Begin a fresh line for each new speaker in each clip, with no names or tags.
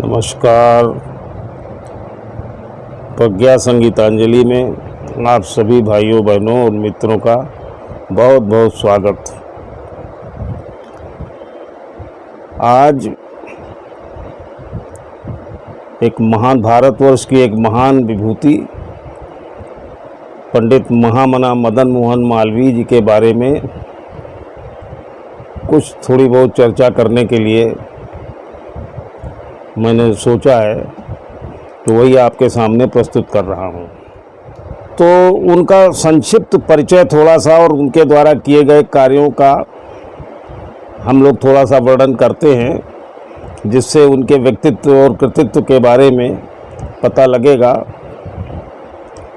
नमस्कार। प्रज्ञा संगीतांजलि में आप सभी भाइयों बहनों और मित्रों का बहुत बहुत स्वागत। आज एक महान भारतवर्ष की एक महान विभूति पंडित महामना मदन मोहन मालवीय जी के बारे में कुछ थोड़ी बहुत चर्चा करने के लिए मैंने सोचा है, तो वही आपके सामने प्रस्तुत कर रहा हूँ। तो उनका संक्षिप्त परिचय थोड़ा सा और उनके द्वारा किए गए कार्यों का हम लोग थोड़ा सा वर्णन करते हैं, जिससे उनके व्यक्तित्व और कृतित्व के बारे में पता लगेगा।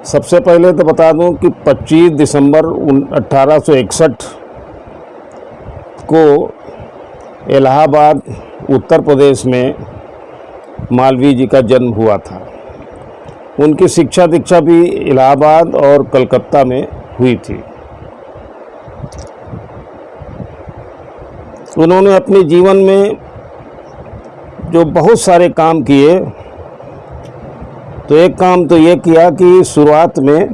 सबसे पहले तो बता दूं कि 25 दिसंबर 1861 को इलाहाबाद उत्तर प्रदेश में मालवीय जी का जन्म हुआ था। उनकी शिक्षा दीक्षा भी इलाहाबाद और कलकत्ता में हुई थी। उन्होंने अपने जीवन में जो बहुत सारे काम किए, तो एक काम तो ये किया कि शुरुआत में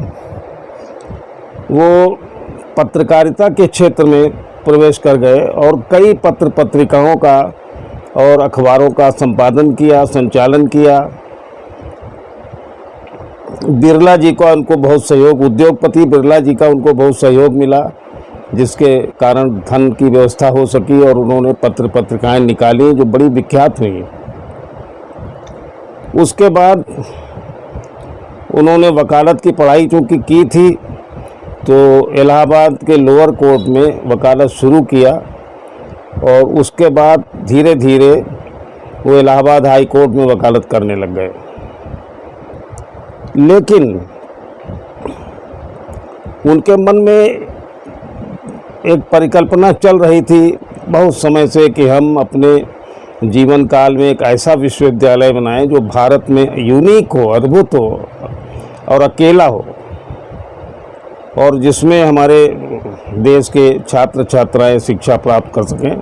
वो पत्रकारिता के क्षेत्र में प्रवेश कर गए और कई पत्र पत्रिकाओं का और अखबारों का संपादन किया, संचालन किया। बिरला जी का उनको बहुत सहयोग, उद्योगपति बिरला जी का उनको बहुत सहयोग मिला, जिसके कारण धन की व्यवस्था हो सकी और उन्होंने पत्र पत्रिकाएं निकाली जो बड़ी विख्यात हुई। उसके बाद उन्होंने वकालत की पढ़ाई चूँकि की थी, तो इलाहाबाद के लोअर कोर्ट में वकालत शुरू किया और उसके बाद धीरे धीरे वो इलाहाबाद हाई कोर्ट में वकालत करने लग गए। लेकिन उनके मन में एक परिकल्पना चल रही थी बहुत समय से कि हम अपने जीवन काल में एक ऐसा विश्वविद्यालय बनाएं जो भारत में यूनिक हो, अद्भुत हो और अकेला हो, और जिसमें हमारे देश के छात्र छात्राएं शिक्षा प्राप्त कर सकें।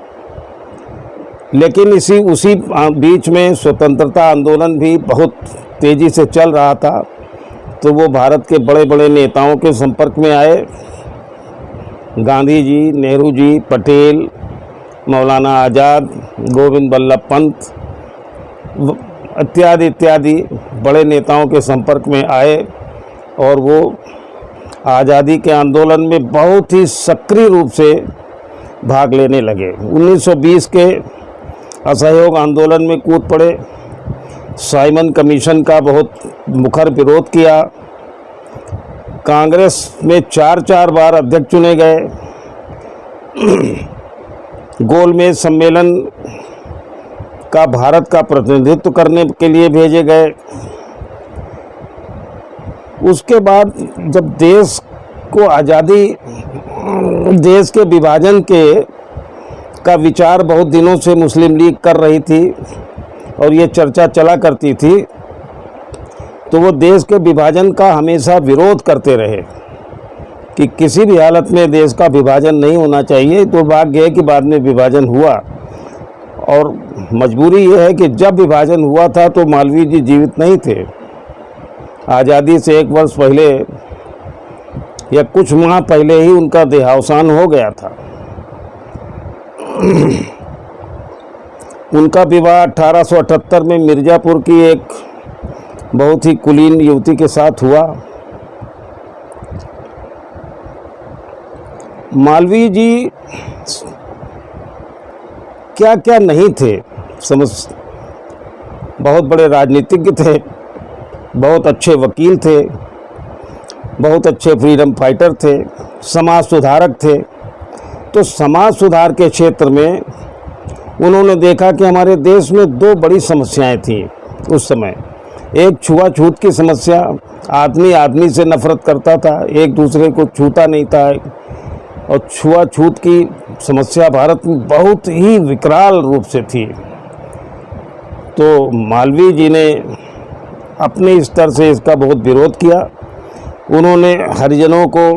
लेकिन उसी बीच में स्वतंत्रता आंदोलन भी बहुत तेज़ी से चल रहा था, तो वो भारत के बड़े बड़े नेताओं के संपर्क में आए। गांधी जी, नेहरू जी, पटेल, मौलाना आज़ाद, गोविंद बल्लभ पंत इत्यादि इत्यादि बड़े नेताओं के संपर्क में आए और वो आज़ादी के आंदोलन में बहुत ही सक्रिय रूप से भाग लेने लगे। 1920 के असहयोग आंदोलन में कूद पड़े। साइमन कमीशन का बहुत मुखर विरोध किया। कांग्रेस में 4 बार अध्यक्ष चुने गए। गोलमेज सम्मेलन का भारत का प्रतिनिधित्व करने के लिए भेजे गए। उसके बाद जब देश को आज़ादी, देश के विभाजन का विचार बहुत दिनों से मुस्लिम लीग कर रही थी और ये चर्चा चला करती थी, तो वो देश के विभाजन का हमेशा विरोध करते रहे कि किसी भी हालत में देश का विभाजन नहीं होना चाहिए। तो भाग्य है कि बाद में विभाजन हुआ, और मजबूरी ये है कि जब विभाजन हुआ था तो मालवीय जी जीवित नहीं थे। आज़ादी से 1 वर्ष पहले या कुछ माह पहले ही उनका देहावसान हो गया था। उनका विवाह 1878 में मिर्ज़ापुर की एक बहुत ही कुलीन युवती के साथ हुआ। मालवीय जी क्या क्या नहीं थे, बहुत बड़े राजनीतिज्ञ थे, बहुत अच्छे वकील थे, बहुत अच्छे फ्रीडम फाइटर थे, समाज सुधारक थे। तो समाज सुधार के क्षेत्र में उन्होंने देखा कि हमारे देश में 2 बड़ी समस्याएं थीं उस समय। एक छुआछूत की समस्या, आदमी आदमी से नफरत करता था, एक दूसरे को छूता नहीं था, और छुआछूत की समस्या भारत में बहुत ही विकराल रूप से थी। तो मालवीय जी ने अपने स्तर से इसका बहुत विरोध किया। उन्होंने हरिजनों को,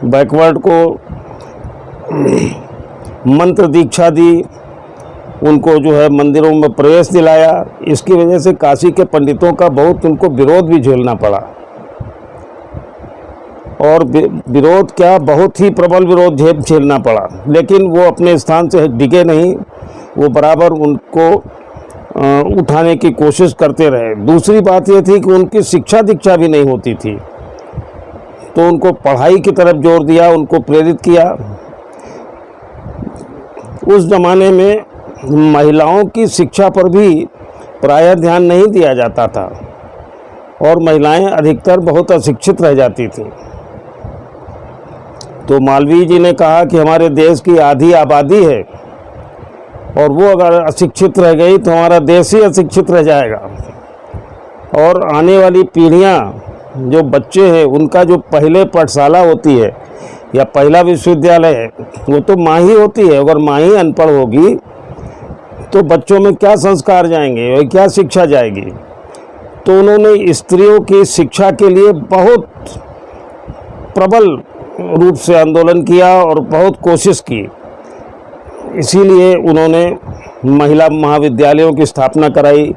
बैकवर्ड को मंत्र दीक्षा दी उनको जो है मंदिरों में प्रवेश दिलाया। इसकी वजह से काशी के पंडितों का बहुत उनको विरोध भी झेलना पड़ा, और विरोध क्या, बहुत ही प्रबल विरोध झेलना पड़ा, लेकिन वो अपने स्थान से डिगे नहीं, वो बराबर उनको उठाने की कोशिश करते रहे। दूसरी बात ये थी कि उनकी शिक्षा दीक्षा भी नहीं होती थी, तो उनको पढ़ाई की तरफ जोर दिया, उनको प्रेरित किया। उस ज़माने में महिलाओं की शिक्षा पर भी प्रायः ध्यान नहीं दिया जाता था, और महिलाएं अधिकतर बहुत अशिक्षित रह जाती थीं। तो मालवीय जी ने कहा कि हमारे देश की आधी आबादी है, और वो अगर अशिक्षित रह गई तो हमारा देश ही अशिक्षित रह जाएगा, और आने वाली पीढ़ियां, जो बच्चे हैं, उनका जो पहले पाठशाला होती है या पहला विश्वविद्यालय है, वो तो माँ ही होती है। अगर माँ ही अनपढ़ होगी तो बच्चों में क्या संस्कार जाएंगे और क्या शिक्षा जाएगी। तो उन्होंने स्त्रियों की शिक्षा के लिए बहुत प्रबल रूप से आंदोलन किया और बहुत कोशिश की। इसीलिए उन्होंने महिला महाविद्यालयों की स्थापना कराई।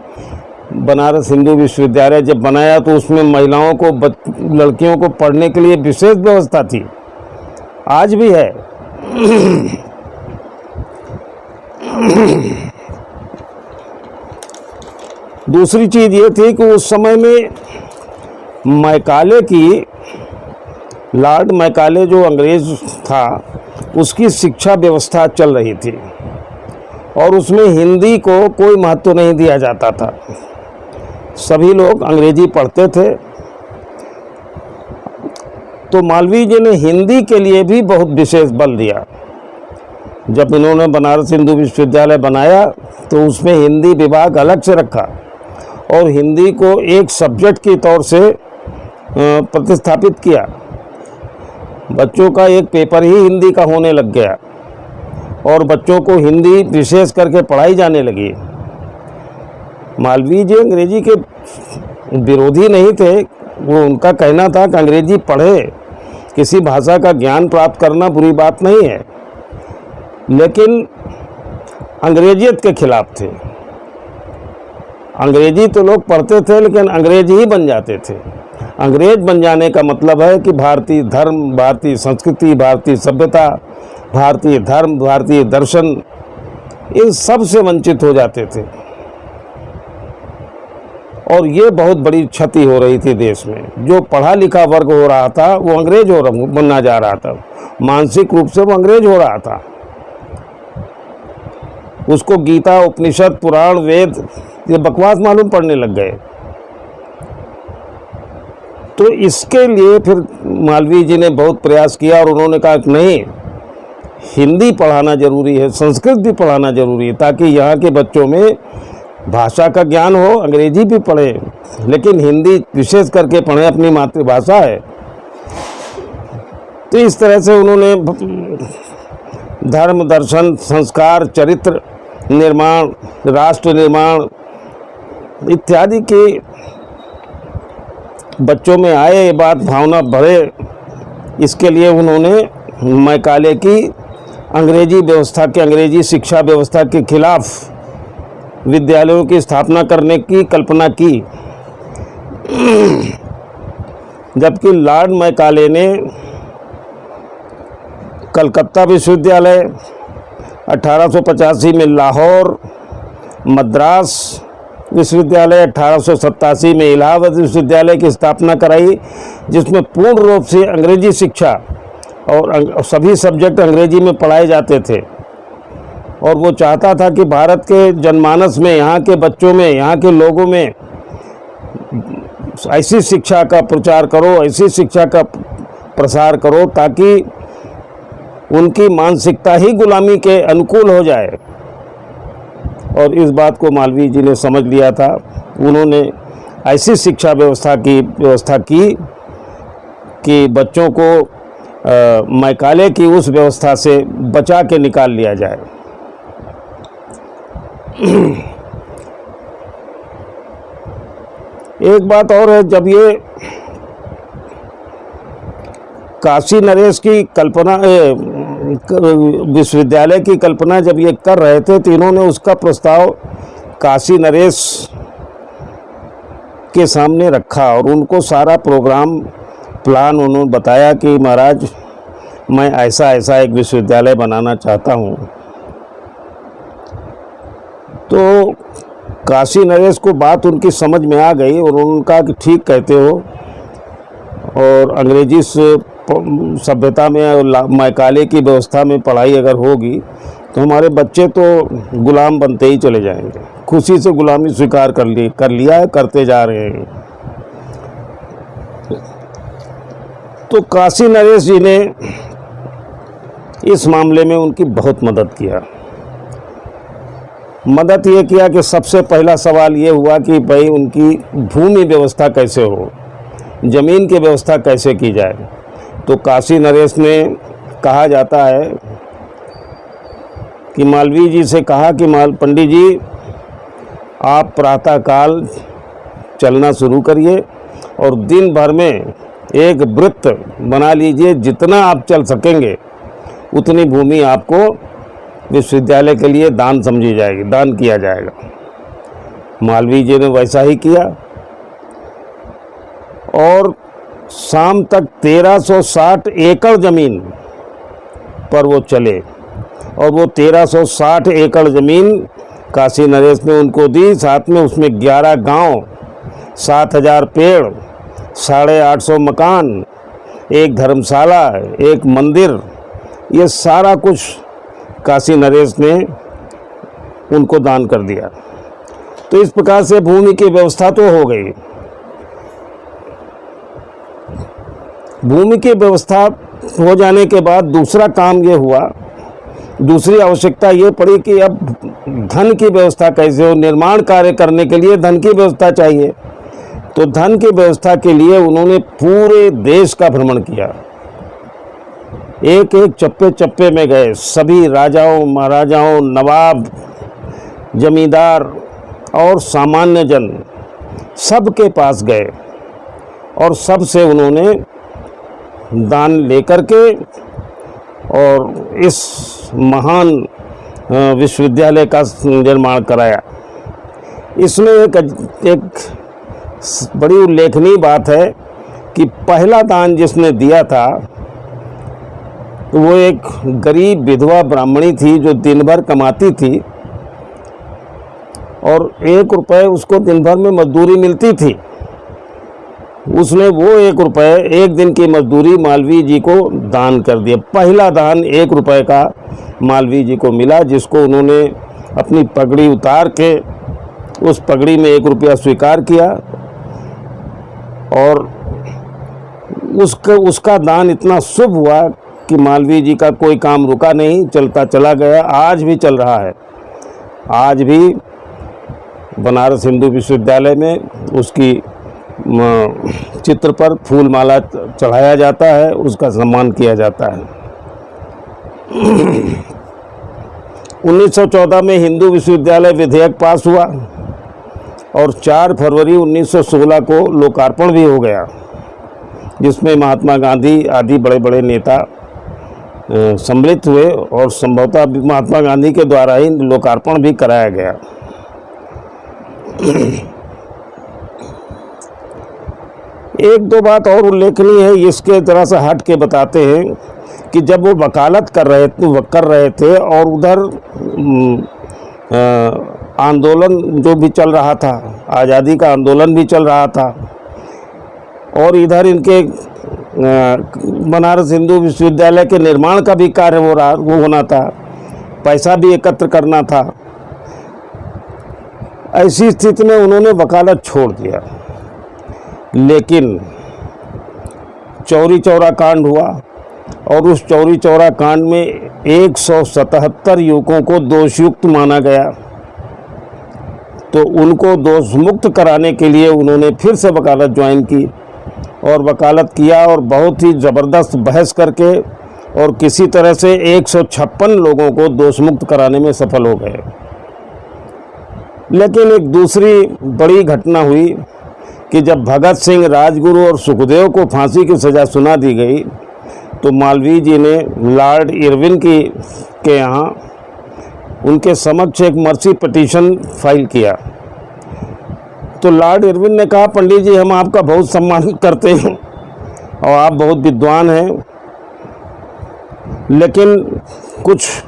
बनारस हिंदू विश्वविद्यालय जब बनाया तो उसमें महिलाओं को, लड़कियों को पढ़ने के लिए विशेष व्यवस्था थी, आज भी है। दूसरी चीज़ ये थी कि उस समय में मैकाले की, लॉर्ड मैकाले जो अंग्रेज था, उसकी शिक्षा व्यवस्था चल रही थी, और उसमें हिंदी को कोई महत्व नहीं दिया जाता था। सभी लोग अंग्रेजी पढ़ते थे। तो मालवीय जी ने हिंदी के लिए भी बहुत विशेष बल दिया। जब इन्होंने बनारस हिंदू विश्वविद्यालय बनाया तो उसमें हिंदी विभाग अलग से रखा, और हिंदी को एक सब्जेक्ट के तौर से प्रतिस्थापित किया। बच्चों का एक पेपर ही हिंदी का होने लग गया, और बच्चों को हिंदी विशेष करके पढ़ाई जाने लगी। मालवीय जी अंग्रेजी के विरोधी नहीं थे। वो उनका कहना था कि अंग्रेजी पढ़े, किसी भाषा का ज्ञान प्राप्त करना बुरी बात नहीं है, लेकिन अंग्रेजियत के खिलाफ थे। अंग्रेजी तो लोग पढ़ते थे, लेकिन अंग्रेजी ही बन जाते थे। अंग्रेज बन जाने का मतलब है कि भारतीय धर्म, भारतीय संस्कृति, भारतीय सभ्यता, भारतीय धर्म, भारतीय दर्शन, इन सब से वंचित हो जाते थे। और ये बहुत बड़ी क्षति हो रही थी देश में। जो पढ़ा लिखा वर्ग हो रहा था वो अंग्रेज बनना जा रहा था, मानसिक रूप से वो अंग्रेज हो रहा था। उसको गीता, उपनिषद, पुराण, वेद ये बकवास मालूम पड़ने लग गए। तो इसके लिए फिर मालवीय जी ने बहुत प्रयास किया, और उन्होंने कहा कि नहीं, हिंदी पढ़ाना जरूरी है, संस्कृत भी पढ़ाना जरूरी है, ताकि यहाँ के बच्चों में भाषा का ज्ञान हो। अंग्रेजी भी पढ़े, लेकिन हिंदी विशेष करके पढ़े, अपनी मातृभाषा है। तो इस तरह से उन्होंने धर्म, दर्शन, संस्कार, चरित्र निर्माण, राष्ट्र निर्माण इत्यादि के बच्चों में आए, ये बात भावना बढ़े, इसके लिए उन्होंने मैकाले की अंग्रेजी व्यवस्था के, अंग्रेजी शिक्षा व्यवस्था के खिलाफ विद्यालयों की स्थापना करने की कल्पना की। जबकि लॉर्ड मैकाले ने कलकत्ता विश्वविद्यालय, 1885 में लाहौर, मद्रास विश्वविद्यालय, 1887 में इलाहाबाद विश्वविद्यालय की स्थापना कराई, जिसमें पूर्ण रूप से अंग्रेजी शिक्षा और सभी सब्जेक्ट अंग्रेजी में पढ़ाए जाते थे। और वो चाहता था कि भारत के जनमानस में, यहाँ के बच्चों में, यहाँ के लोगों में ऐसी शिक्षा का प्रचार करो, ऐसी शिक्षा का प्रसार करो, ताकि उनकी मानसिकता ही गुलामी के अनुकूल हो जाए। और इस बात को मालवीय जी ने समझ लिया था। उन्होंने ऐसी शिक्षा व्यवस्था की कि बच्चों को मैकाले की उस व्यवस्था से बचा के निकाल लिया जाए। एक बात और है, जब ये काशी नरेश की कल्पना, विश्वविद्यालय की कल्पना जब ये कर रहे थे तो इन्होंने उसका प्रस्ताव काशी नरेश के सामने रखा और उनको सारा प्रोग्राम प्लान उन्होंने बताया कि महाराज मैं ऐसा ऐसा एक विश्वविद्यालय बनाना चाहता हूँ। तो काशी नरेश को बात उनकी समझ में आ गई और उन्होंने कहा कि ठीक कहते हो, और अंग्रेजी से सभ्यता में और मैकाले की व्यवस्था में पढ़ाई अगर होगी तो हमारे बच्चे तो गुलाम बनते ही चले जाएंगे। खुशी से गुलामी स्वीकार कर लिया है, करते जा रहे हैं। तो काशी नरेश जी ने इस मामले में उनकी बहुत मदद किया। मदद ये किया कि सबसे पहला सवाल ये हुआ कि भाई उनकी भूमि व्यवस्था कैसे हो, ज़मीन की व्यवस्था कैसे की जाए। तो काशी नरेश ने, कहा जाता है कि मालवीय जी से कहा कि पंडित जी आप प्रातःकाल चलना शुरू करिए और दिन भर में एक वृत्त बना लीजिए, जितना आप चल सकेंगे उतनी भूमि आपको विश्वविद्यालय के लिए दान समझी जाएगी, दान किया जाएगा। मालवीय जी ने वैसा ही किया और शाम तक 1360 एकड़ ज़मीन पर वो चले और वो 1360 एकड़ ज़मीन काशी नरेश ने उनको दी। साथ में उसमें 11 गांव, 7000 पेड़, 850 मकान, एक धर्मशाला, एक मंदिर, ये सारा कुछ काशी नरेश ने उनको दान कर दिया। तो इस प्रकार से भूमि की व्यवस्था तो हो गई। भूमि की व्यवस्था हो जाने के बाद दूसरा काम ये हुआ, दूसरी आवश्यकता ये पड़ी कि अब धन की व्यवस्था कैसे हो। निर्माण कार्य करने के लिए धन की व्यवस्था चाहिए। तो धन की व्यवस्था के लिए उन्होंने पूरे देश का भ्रमण किया, एक एक चप्पे चप्पे में गए, सभी राजाओं, महाराजाओं, नवाब, जमींदार और सामान्य जन सबके पास गए और सबसे उन्होंने दान लेकर के और इस महान विश्वविद्यालय का निर्माण कराया। इसमें एक बड़ी उल्लेखनीय बात है कि पहला दान जिसने दिया था तो वो एक गरीब विधवा ब्राह्मणी थी जो दिन भर कमाती थी और 1 रुपये उसको दिन भर में मजदूरी मिलती थी। उसने वो 1 रुपये, एक दिन की मजदूरी मालवीय जी को दान कर दिया। पहला दान 1 रुपये का मालवीय जी को मिला, जिसको उन्होंने अपनी पगड़ी उतार के उस पगड़ी में 1 रुपया स्वीकार किया और उसका दान इतना शुभ हुआ कि मालवीय जी का कोई काम रुका नहीं, चलता चला गया। आज भी चल रहा है। आज भी बनारस हिंदू विश्वविद्यालय में उसकी चित्र पर फूल माला चढ़ाया जाता है, उसका सम्मान किया जाता है। 1914 में हिंदू विश्वविद्यालय विधेयक पास हुआ और 4 फरवरी 1916 को लोकार्पण भी हो गया, जिसमें महात्मा गांधी आदि बड़े बड़े नेता सम्मिलित हुए और संभवतः महात्मा गांधी के द्वारा ही लोकार्पण भी कराया गया। एक दो बात और उल्लेखनीय है, इसके तरह से हट के बताते हैं कि जब वो वकालत कर रहे थे और उधर आंदोलन जो भी चल रहा था, आज़ादी का आंदोलन भी चल रहा था और इधर इनके बनारस हिंदू विश्वविद्यालय के निर्माण का भी कार्य होना था, पैसा भी एकत्र करना था। ऐसी स्थिति में उन्होंने वकालत छोड़ दिया। लेकिन चौरी चौरा कांड हुआ और उस चौरी चौरा कांड में 177 युवकों को दोषयुक्त माना गया। तो उनको दोष मुक्त कराने के लिए उन्होंने फिर से वकालत ज्वाइन की और वकालत किया और बहुत ही ज़बरदस्त बहस करके और किसी तरह से 156 लोगों को दोष मुक्त कराने में सफल हो गए। लेकिन एक दूसरी बड़ी घटना हुई कि जब भगत सिंह, राजगुरु और सुखदेव को फांसी की सज़ा सुना दी गई तो मालवीय जी ने लॉर्ड इरविन के यहाँ उनके समक्ष एक मर्सी पिटीशन फाइल किया। तो लॉर्ड इरविन ने कहा, पंडित जी हम आपका बहुत सम्मान करते हैं और आप बहुत विद्वान हैं, लेकिन कुछ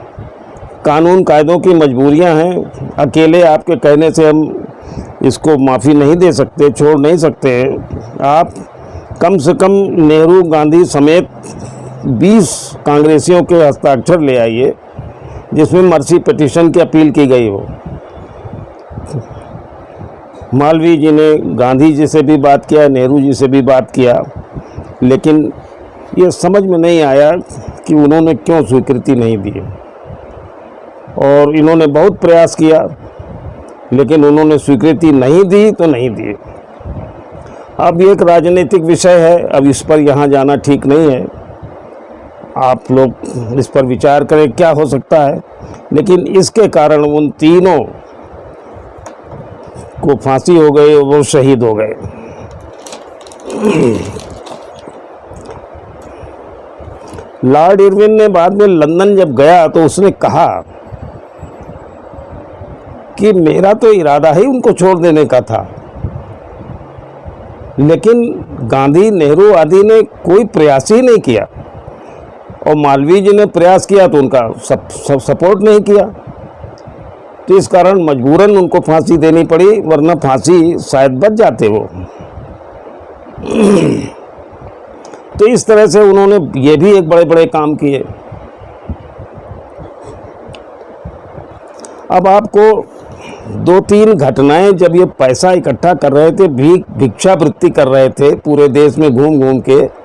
कानून कायदों की मजबूरियां हैं, अकेले आपके कहने से हम इसको माफ़ी नहीं दे सकते, छोड़ नहीं सकते हैं। आप कम से कम नेहरू गांधी समेत 20 कांग्रेसियों के हस्ताक्षर ले आइए जिसमें मर्सी पिटीशन की अपील की गई हो। मालवीय जी ने गांधी जी से भी बात किया, नेहरू जी से भी बात किया, लेकिन ये समझ में नहीं आया कि उन्होंने क्यों स्वीकृति नहीं दी। और इन्होंने बहुत प्रयास किया, लेकिन उन्होंने स्वीकृति नहीं दी तो नहीं दी। अब ये एक राजनीतिक विषय है, अब इस पर यहाँ जाना ठीक नहीं है। आप लोग इस पर विचार करें क्या हो सकता है, लेकिन इसके कारण उन तीनों को फांसी हो गई, वो शहीद हो गए। लॉर्ड इरविन ने बाद में लंदन जब गया तो उसने कहा कि मेरा तो इरादा ही उनको छोड़ देने का था, लेकिन गांधी, नेहरू आदि ने कोई प्रयास ही नहीं किया और मालवीय जी ने प्रयास किया तो उनका सपोर्ट नहीं किया, तो इस कारण मजबूरन उनको फांसी देनी पड़ी, वरना फांसी शायद बच जाते वो। तो इस तरह से उन्होंने ये भी एक बड़े बड़े काम किए। अब आपको 2-3 घटनाएं, जब ये पैसा इकट्ठा कर रहे थे, भिक्षावृत्ति कर रहे थे पूरे देश में घूम घूम के,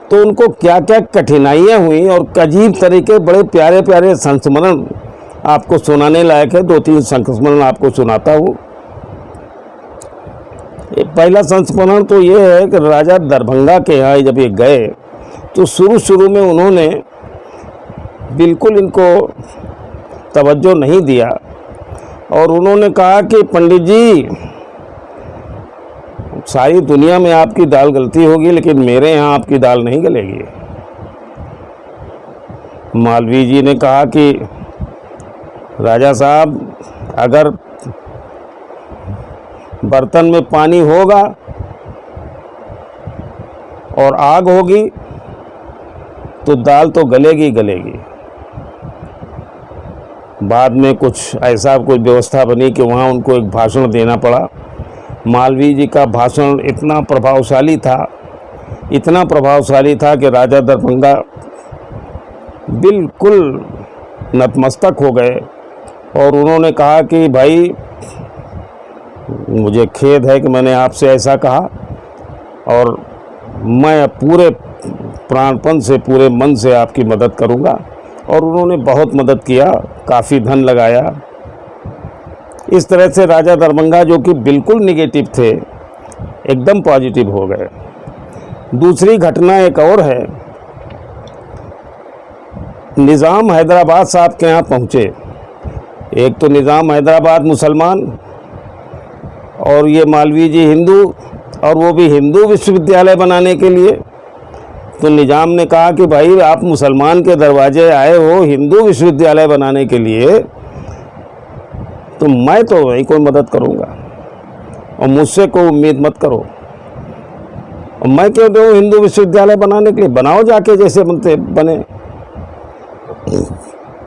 तो उनको क्या क्या कठिनाइयां हुई और अजीब तरीके बड़े प्यारे प्यारे संस्मरण आपको सुनाने लायक है। 2-3 संस्मरण आपको सुनाता हूँ। पहला संस्मरण तो ये है कि राजा दरभंगा के यहाँ जब ये गए तो शुरू में उन्होंने बिल्कुल इनको तवज्जो नहीं दिया और उन्होंने कहा कि पंडित जी, सारी दुनिया में आपकी दाल गलती होगी, लेकिन मेरे यहाँ आपकी दाल नहीं गलेगी। मालवीय जी ने कहा कि राजा साहब, अगर बर्तन में पानी होगा और आग होगी तो दाल तो गलेगी गलेगी। बाद में कुछ ऐसा कोई व्यवस्था बनी कि वहाँ उनको एक भाषण देना पड़ा। मालवीय जी का भाषण इतना प्रभावशाली था कि राजा दरभंगा बिल्कुल नतमस्तक हो गए और उन्होंने कहा कि भाई, मुझे खेद है कि मैंने आपसे ऐसा कहा और मैं पूरे प्राणपन से, पूरे मन से आपकी मदद करूंगा। और उन्होंने बहुत मदद किया, काफ़ी धन लगाया। इस तरह से राजा दरभंगा, जो कि बिल्कुल निगेटिव थे, एकदम पॉजिटिव हो गए। दूसरी घटना एक और है। निज़ाम हैदराबाद साहब के यहाँ पहुँचे। एक तो निज़ाम हैदराबाद मुसलमान और ये मालवीय जी हिंदू, और वो भी हिंदू विश्वविद्यालय बनाने के लिए। तो निज़ाम ने कहा कि भाई, आप मुसलमान के दरवाजे आए हो हिंदू विश्वविद्यालय बनाने के लिए, तो मैं तो वही कोई मदद करूँगा और मुझसे कोई उम्मीद मत करो। और मैं क्यों दूँ हिंदू विश्वविद्यालय बनाने के लिए, बनाओ जाके जैसे बनते बने।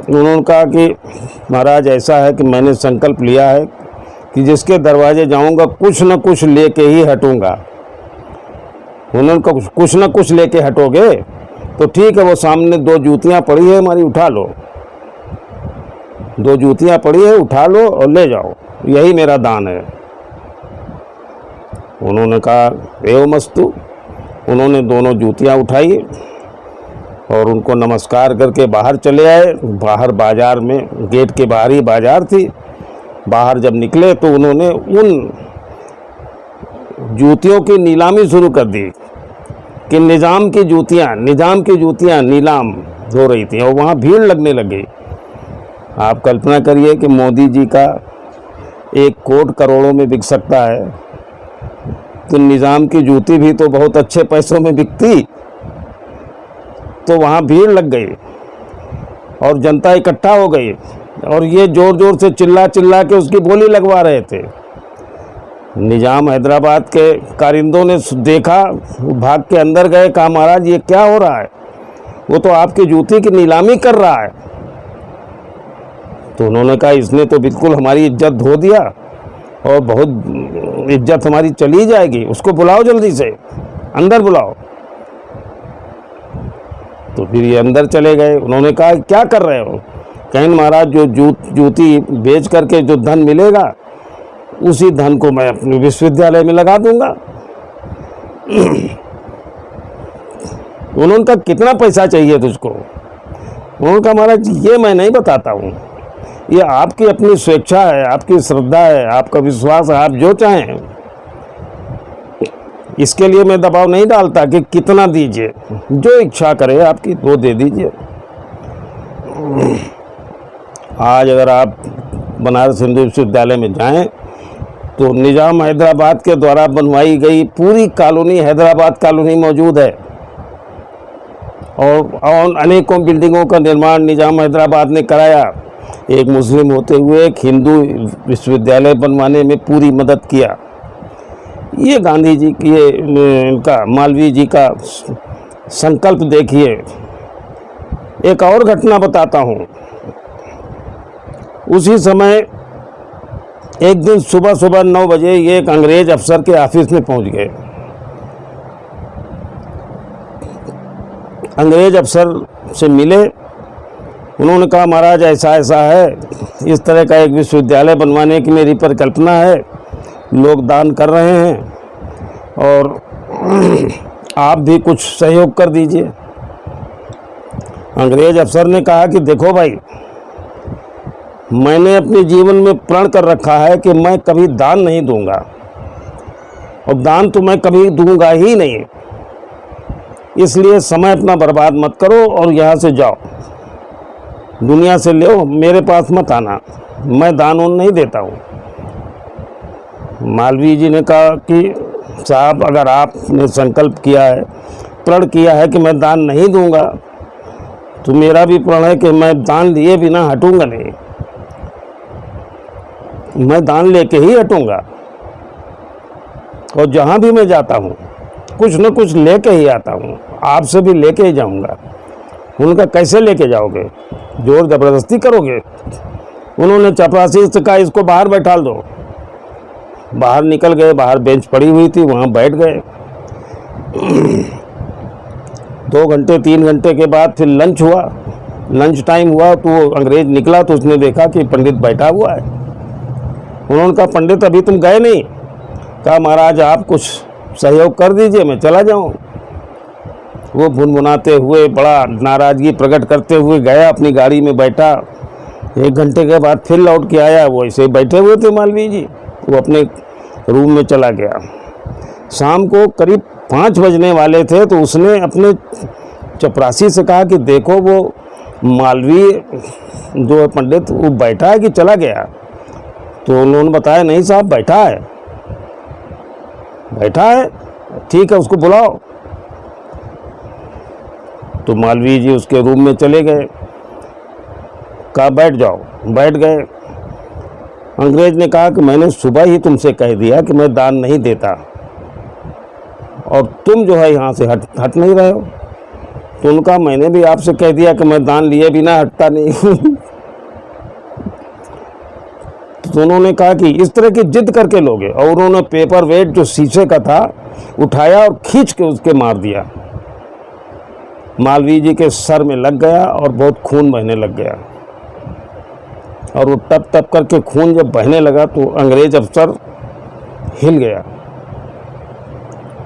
उन्होंने कहा कि महाराज, ऐसा है कि मैंने संकल्प लिया है कि जिसके दरवाजे जाऊंगा कुछ न कुछ लेके ही हटूंगा। उन्होंने कहा कुछ न कुछ लेके हटोगे तो ठीक है, वो सामने 2 जूतियां पड़ी है हमारी, उठा लो। 2 जूतियां पड़ी है, उठा लो और ले जाओ, यही मेरा दान है। उन्होंने कहा एवमस्तु। उन्होंने दोनों जूतियां उठाई और उनको नमस्कार करके बाहर चले आए। बाहर बाजार में, गेट के बाहर ही बाजार थी। बाहर जब निकले तो उन्होंने उन जूतियों की नीलामी शुरू कर दी कि निज़ाम की जूतियां नीलाम हो रही थी और वहाँ भीड़ लगने लगी। आप कल्पना करिए कि मोदी जी का एक कोट करोड़ों में बिक सकता है, तो निज़ाम की जूती भी तो बहुत अच्छे पैसों में बिकती। तो वहाँ भीड़ लग गई और जनता इकट्ठा हो गई और ये ज़ोर ज़ोर से चिल्ला चिल्ला के उसकी बोली लगवा रहे थे। निज़ाम हैदराबाद के कारिंदों ने देखा, भाग के अंदर गए, कहा महाराज ये क्या हो रहा है, वो तो आपकी जूती की नीलामी कर रहा है। तो उन्होंने कहा इसने तो बिल्कुल हमारी इज्जत धो दिया और बहुत इज्जत हमारी चली जाएगी, उसको बुलाओ, जल्दी से अंदर बुलाओ। तो फिर ये अंदर चले गए। उन्होंने कहा क्या कर रहे हो? कहें महाराज जो जूती बेच करके जो धन मिलेगा उसी धन को मैं अपने विश्वविद्यालय में लगा दूंगा। उन्होंने कहा कितना पैसा चाहिए तुझको? उन्होंने कहा महाराज ये मैं नहीं बताता हूँ, ये आपकी अपनी स्वेच्छा है, आपकी श्रद्धा है, आपका विश्वास है, आप जो चाहें। इसके लिए मैं दबाव नहीं डालता कि कितना दीजिए, जो इच्छा करे आपकी वो दे दीजिए। आज अगर आप बनारस हिंदू विश्वविद्यालय में जाएं तो निज़ाम हैदराबाद के द्वारा बनवाई गई पूरी कॉलोनी हैदराबाद कॉलोनी मौजूद है और अनेकों बिल्डिंगों का निर्माण निज़ाम हैदराबाद ने कराया। एक मुस्लिम होते हुए एक हिंदू विश्वविद्यालय बनवाने में पूरी मदद किया। ये गांधी जी की, ये इनका मालवीय जी का संकल्प देखिए। एक और घटना बताता हूँ। उसी समय एक दिन सुबह सुबह 9 बजे ये एक अंग्रेज अफसर के ऑफिस में पहुंच गए। अंग्रेज अफसर से मिले। उन्होंने कहा महाराज ऐसा ऐसा है, इस तरह का एक विश्वविद्यालय बनवाने की मेरी परिकल्पना है, लोग दान कर रहे हैं और आप भी कुछ सहयोग कर दीजिए। अंग्रेज अफसर ने कहा कि देखो भाई, मैंने अपने जीवन में प्रण कर रखा है कि मैं कभी दान नहीं दूंगा और दान तो मैं कभी दूंगा ही नहीं, इसलिए समय अपना बर्बाद मत करो और यहाँ से जाओ, दुनिया से लो, मेरे पास मत आना, मैं दान उन नहीं देता हूँ। मालवीय जी ने कहा कि साहब अगर आपने संकल्प किया है, प्रण किया है कि मैं दान नहीं दूंगा, तो मेरा भी प्रण है कि मैं दान लिए बिना हटूंगा नहीं, मैं दान लेके ही हटूंगा और जहाँ भी मैं जाता हूँ कुछ न कुछ लेके ही आता हूँ, आपसे भी लेके ही जाऊँगा। उनका कैसे लेके जाओगे, जोर ज़बरदस्ती करोगे? उन्होंने चपरासी से कहा इसको बाहर बैठा दो। बाहर निकल गए, बाहर बेंच पड़ी हुई थी, वहाँ बैठ गए। 2 घंटे 3 घंटे के बाद फिर लंच हुआ, लंच टाइम हुआ तो अंग्रेज निकला तो उसने देखा कि पंडित बैठा हुआ है। उन्होंने कहा पंडित अभी तुम गए नहीं? कहा महाराज आप कुछ सहयोग कर दीजिए, मैं चला जाऊँ। वो भुनभुनाते हुए, बड़ा नाराज़गी प्रकट करते हुए गया, अपनी गाड़ी में बैठा। 1 घंटे के बाद फिर लौट के आया, वो ऐसे बैठे हुए थे मालवीय जी। वो अपने रूम में चला गया। शाम को करीब 5 बजने वाले थे तो उसने अपने चपरासी से कहा कि देखो वो मालवीय जो है पंडित, वो बैठा है कि चला गया? तो उन्होंने बताया नहीं साहब बैठा है। बैठा है, ठीक है उसको बुलाओ। तो मालवीय जी उसके रूम में चले गए, कहा बैठ जाओ, बैठ गए। अंग्रेज ने कहा कि मैंने सुबह ही तुमसे कह दिया कि मैं दान नहीं देता और तुम जो है यहाँ से हट नहीं रहे हो। तो उनका मैंने भी आपसे कह दिया कि मैं दान लिए बिना हटता नहीं। तो उन्होंने कहा कि इस तरह की जिद करके लोगे, और उन्होंने पेपर वेट जो शीशे का था उठाया और खींच के उसके मार दिया। मालवीय जी के सर में लग गया और बहुत खून बहने लग गया और वो टप टप करके खून जब बहने लगा तो अंग्रेज अफसर हिल गया।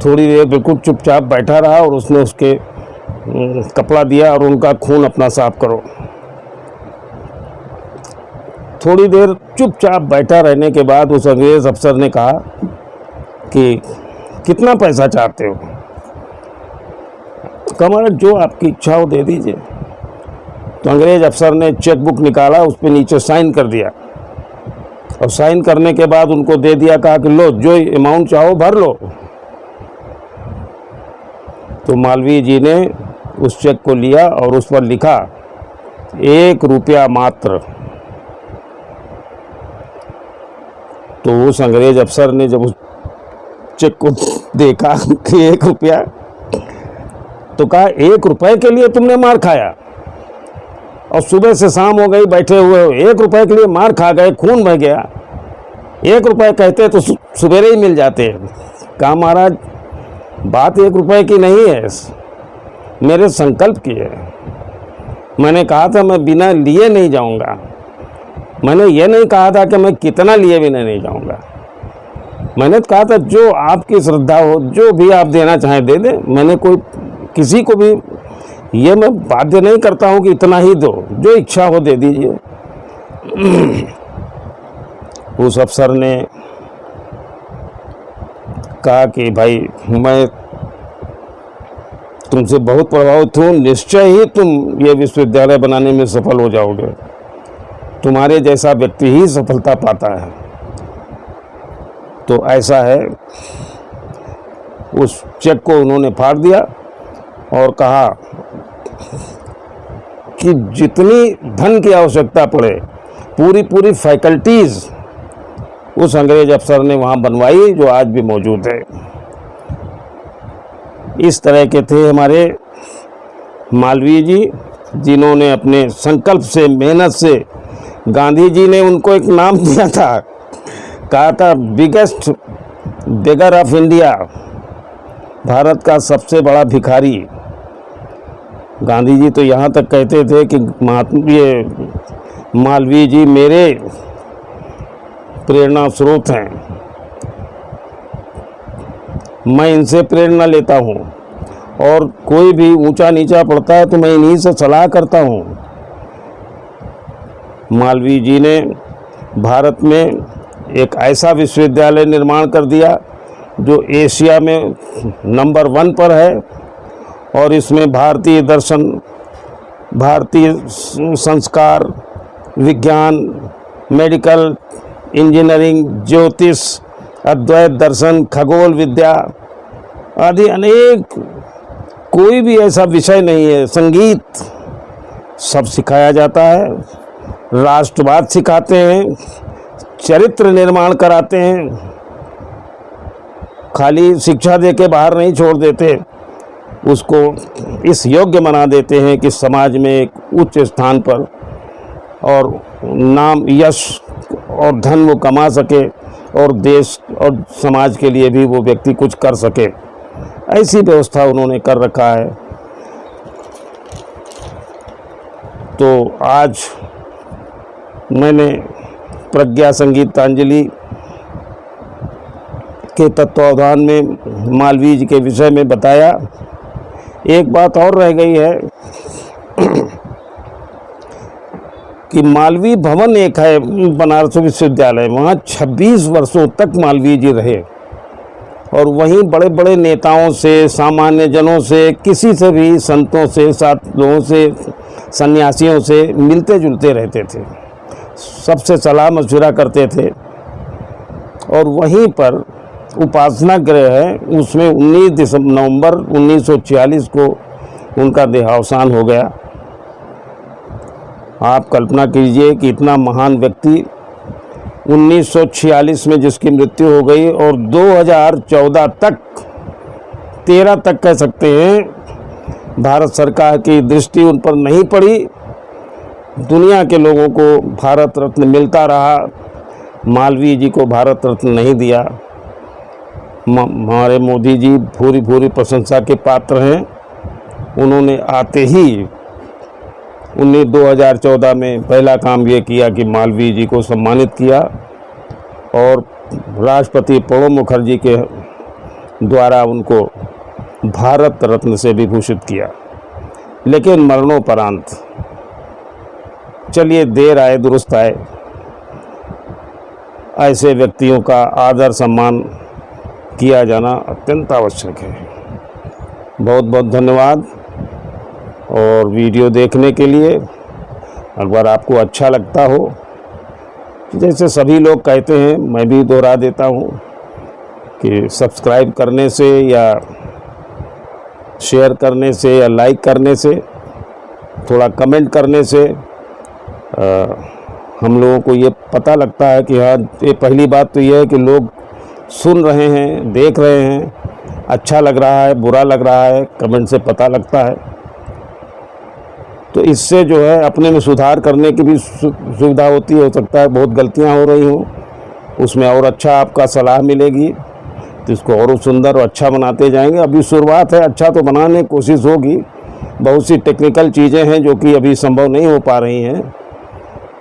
थोड़ी देर बिल्कुल चुपचाप बैठा रहा और उसने उसके कपड़ा दिया और उनका खून अपना साफ करो। थोड़ी देर चुपचाप बैठा रहने के बाद उस अंग्रेज अफसर ने कहा कि कितना पैसा चाहते हो? कहा जो आपकी इच्छा हो दे दीजिए। तो अंग्रेज अफसर ने चेक बुक निकाला, उस पर नीचे साइन कर दिया और साइन करने के बाद उनको दे दिया, कहा कि लो जो अमाउंट चाहो भर लो। तो मालवीय जी ने उस चेक को लिया और उस पर लिखा 1 रुपया मात्र। तो उस अंग्रेज अफसर ने जब उस चेक को देखा कि 1 रुपया, तो कहा 1 रुपए के लिए तुमने मार खाया, और सुबह से शाम हो गई बैठे हुए हो, 1 रुपए के लिए मार खा गए, खून बह गया। 1 रुपए कहते तो सुबेरे ही मिल जाते। कहा महाराज बात 1 रुपए की नहीं है, मेरे संकल्प की है। मैंने कहा था मैं बिना लिए नहीं जाऊंगा। मैंने ये नहीं कहा था कि मैं कितना लिए बिना नहीं जाऊंगा। मैंने कहा था जो आपकी श्रद्धा हो, जो भी आप देना चाहें दे दें। मैंने कोई किसी को भी ये मैं बाध्य नहीं करता हूं कि इतना ही दो, जो इच्छा हो दे दीजिए। उस अफसर ने कहा कि भाई मैं तुमसे बहुत प्रभावित हूँ, निश्चय ही तुम ये विश्वविद्यालय बनाने में सफल हो जाओगे। तुम्हारे जैसा व्यक्ति ही सफलता पाता है। तो ऐसा है। उस चेक को उन्होंने फाड़ दिया और कहा कि जितनी धन की आवश्यकता पड़े, पूरी फैकल्टीज़ उस अंग्रेज अफसर ने वहाँ बनवाई, जो आज भी मौजूद है। इस तरह के थे हमारे मालवीय जी, जिन्होंने अपने संकल्प से, मेहनत से, गांधी जी ने उनको एक नाम दिया था, कहा था biggest beggar of India, Bharat का सबसे बड़ा भिखारी। गांधी जी तो यहाँ तक कहते थे कि ये मालवीय जी मेरे प्रेरणा स्रोत हैं, मैं इनसे प्रेरणा लेता हूँ, और कोई भी ऊंचा नीचा पड़ता है तो मैं इन्हीं से सलाह करता हूँ। मालवीय जी ने भारत में एक ऐसा विश्वविद्यालय निर्माण कर दिया जो एशिया में नंबर 1 पर है, और इसमें भारतीय दर्शन, भारतीय संस्कार, विज्ञान, मेडिकल, इंजीनियरिंग, ज्योतिष, अद्वैत दर्शन, खगोल विद्या आदि अनेक, कोई भी ऐसा विषय नहीं है, संगीत सब सिखाया जाता है। राष्ट्रवाद सिखाते हैं, चरित्र निर्माण कराते हैं, खाली शिक्षा दे के बाहर नहीं छोड़ देते, उसको इस योग्य बना देते हैं कि समाज में एक उच्च स्थान पर और नाम, यश और धन वो कमा सके, और देश और समाज के लिए भी वो व्यक्ति कुछ कर सके। ऐसी व्यवस्था उन्होंने कर रखा है। तो आज मैंने प्रज्ञा संगीतांजलि के तत्वावधान में मालवीय जी के विषय में बताया। एक बात और रह गई है कि मालवीय भवन एक है बनारस विश्वविद्यालय, वहाँ 26 वर्षों तक मालवीय जी रहे, और वहीं बड़े बड़े नेताओं से, सामान्य जनों से, किसी से भी, संतों से, साधुओं से, सन्यासियों से मिलते जुलते रहते थे, सबसे सलाह मशविरा करते थे। और वहीं पर उपासना गृह है, उसमें 19 नवंबर 1946 को उनका देहावसान हो गया। आप कल्पना कीजिए कि इतना महान व्यक्ति 1946 में जिसकी मृत्यु हो गई, और 2014 तक, 13 तक कह सकते हैं, भारत सरकार की दृष्टि उन पर नहीं पड़ी। दुनिया के लोगों को भारत रत्न मिलता रहा, मालवीय जी को भारत रत्न नहीं दिया। हमारे मोदी जी भूरी प्रशंसा के पात्र हैं। उन्होंने आते ही 2014 में पहला काम ये किया कि मालवीय जी को सम्मानित किया, और राष्ट्रपति प्रणब मुखर्जी के द्वारा उनको भारत रत्न से विभूषित किया। लेकिन मरणोपरांत, चलिए देर आए दुरुस्त आए, ऐसे व्यक्तियों का आदर सम्मान किया जाना अत्यंत आवश्यक है। बहुत बहुत धन्यवाद और वीडियो देखने के लिए। अगर आपको अच्छा लगता हो, जैसे सभी लोग कहते हैं, मैं भी दोहरा देता हूँ कि सब्सक्राइब करने से या शेयर करने से या लाइक करने से, थोड़ा कमेंट करने से हम लोगों को ये पता लगता है कि हाँ, ये पहली बात तो ये है कि लोग सुन रहे हैं, देख रहे हैं, अच्छा लग रहा है, बुरा लग रहा है, कमेंट से पता लगता है। तो इससे जो है अपने में सुधार करने की भी सुविधा होती है। हो सकता है बहुत गलतियां हो रही हों, उसमें और अच्छा आपका सलाह मिलेगी, तो इसको और सुंदर और अच्छा बनाते जाएंगे। अभी शुरुआत है, अच्छा तो बनाने की कोशिश होगी। बहुत सी टेक्निकल चीज़ें हैं जो कि अभी संभव नहीं हो पा रही हैं,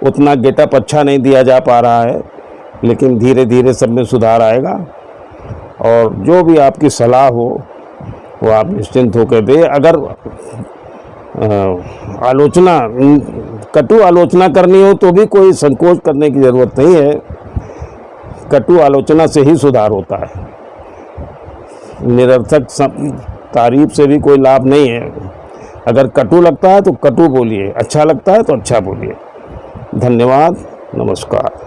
उतना गेटअप अच्छा नहीं दिया जा पा रहा है, लेकिन धीरे धीरे सब में सुधार आएगा। और जो भी आपकी सलाह हो वो आप निश्चिंत होकर दें। अगर आलोचना, कटु आलोचना करनी हो तो भी कोई संकोच करने की ज़रूरत नहीं है। कटु आलोचना से ही सुधार होता है, निरर्थक तारीफ से भी कोई लाभ नहीं है। अगर कटु लगता है तो कटु बोलिए, अच्छा लगता है तो अच्छा बोलिए। धन्यवाद, नमस्कार।